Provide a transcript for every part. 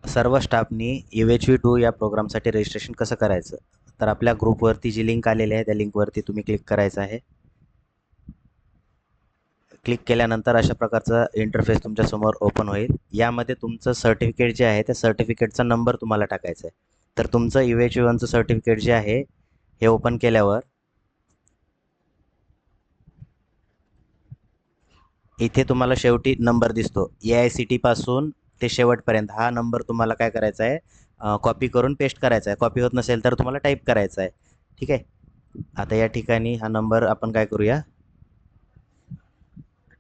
सर्व स्टाफनी UHV2 या प्रोग्रामसाठी रजिस्ट्रेशन कसं करायचं, तर आपल्या ग्रुपवरती जी लिंक आलेली आहे त्या लिंकवरती तुम्ही क्लिक करायचं आहे. क्लिक केल्यानंतर अशा प्रकारचा इंटरफेस तुमच्यासमोर ओपन होईल. यामध्ये तुमचं सर्टिफिकेट जे आहे त्या सर्टिफिकेटचा नंबर तुम्हाला टाकायचा आहे. तर तुमचं UHV1चं सर्टिफिकेट जे आहे हे ओपन केल्यावर इथे तुम्हाला शेवटी नंबर दिसतो. AICT पासून ते शेवटपर्यंत हा नंबर तुम्हाला काय करायचा आहे, कॉपी करून पेस्ट करायचा आहे. कॉपी होत नसेल तर तुम्हाला टाईप करायचा आहे. ठीक आहे. आता या ठिकाणी हा नंबर आपण काय करूया,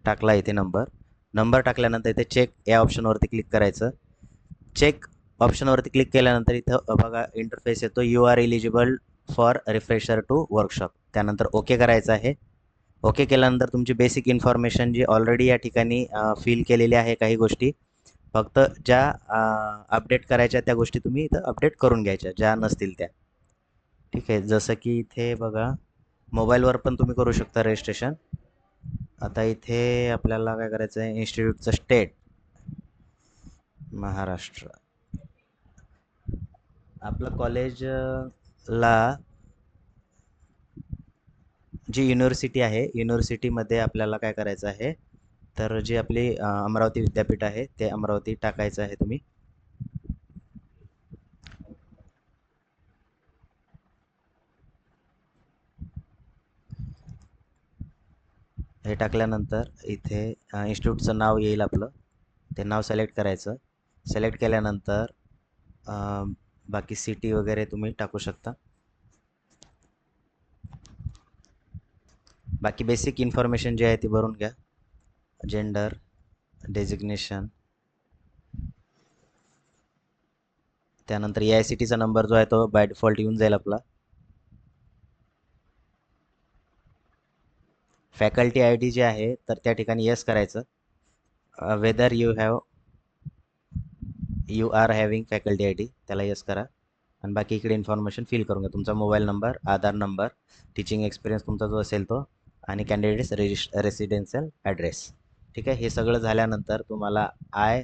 टाकला इथे नंबर टाकल्यानंतर इथे चेक या ऑप्शनवरती क्लिक करायचं. चेक ऑप्शनवरती क्लिक केल्यानंतर इथं बघा इंटरफेस येतो, you are eligible for refresher to workshop. त्यानंतर ओके करायचं आहे. ओके केल्यानंतर तुमची बेसिक इन्फॉर्मेशन जी ऑलरेडी या ठिकाणी फिल केलेली आहे, काही गोष्टी फक्त ज्या अपडेट करायच्या त्या गोष्टी तुम्ही इथं अपडेट करून घ्यायच्या, ज्या नसतील त्या. ठीक आहे. जसं की इथे बघा मोबाईलवर पण तुम्ही करू शकता रजिस्ट्रेशन. आता इथे आपल्याला काय करायचं आहे, इन्स्टिट्यूटचं स्टेट महाराष्ट्र. आपलं कॉलेजला जी युनिव्हर्सिटी आहे, युनिव्हर्सिटीमध्ये आपल्याला काय करायचं आहे, तर जी आपली अमरावती विद्यापीठ आहे ते अमरावती टाकायचं आहे तुम्ही. हे टाकल्यानंतर इथे इन्स्टिट्यूटचं नाव येईल आपलं, ते नाव सिलेक्ट करायचं. सिलेक्ट केल्यानंतर बाकी सिटी वगैरे तुम्ही टाकू शकता. बाकी बेसिक इन्फॉर्मेशन जी आहे ती भरून घ्या. जेंडर, डेजिग्नेशन, त्यानंतर AICTचा नंबर जो आहे तो बाय डिफॉल्ट येऊन जाईल आपला. फॅकल्टी ID जे आहे तर त्या ठिकाणी येस करायचं. Whether you are having faculty ID त्याला येस करा. आणि बाकी इकडे इन्फॉर्मेशन फिल करून घ्या. तुमचा mobile number, Aadhaar number, teaching experience तुमचा जो असेल तो, आणि कॅन्डिडेट्स रेसिडेन्शियल ॲड्रेस. ठीक आहे. हे सगळं झाल्यानंतर तुम्हाला आय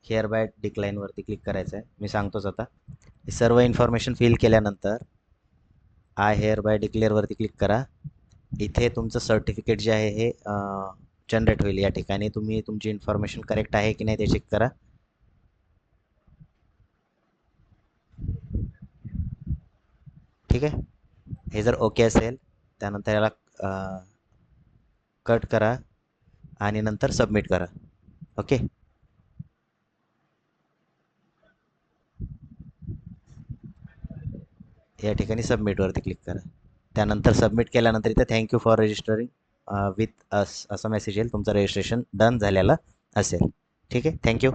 हिअर बाय डिक्लाईनवरती क्लिक करायचं आहे. मी सांगतोच आता. हे सर्व इन्फॉर्मेशन फिल केल्यानंतर आय हेअर बाय डिक्लेअरवरती क्लिक करा. इथे तुमचं सर्टिफिकेट जे आहे हे जनरेट होईल. या ठिकाणी तुम्ही तुमची इन्फॉर्मेशन करेक्ट आहे की नाही ते चेक करा. ठीक आहे. हे जर ओके असेल त्यानंतर याला कट करा आणि नंतर सबमिट करा. ओके. या ठिकाणी सबमिटवरती क्लिक करा. त्यानंतर सबमिट केल्यानंतर इथे thank you for registering with us असं मेसेज येईल. तुमचं रजिस्ट्रेशन डन झालेलं असेल. ठीक आहे. थँक्यू.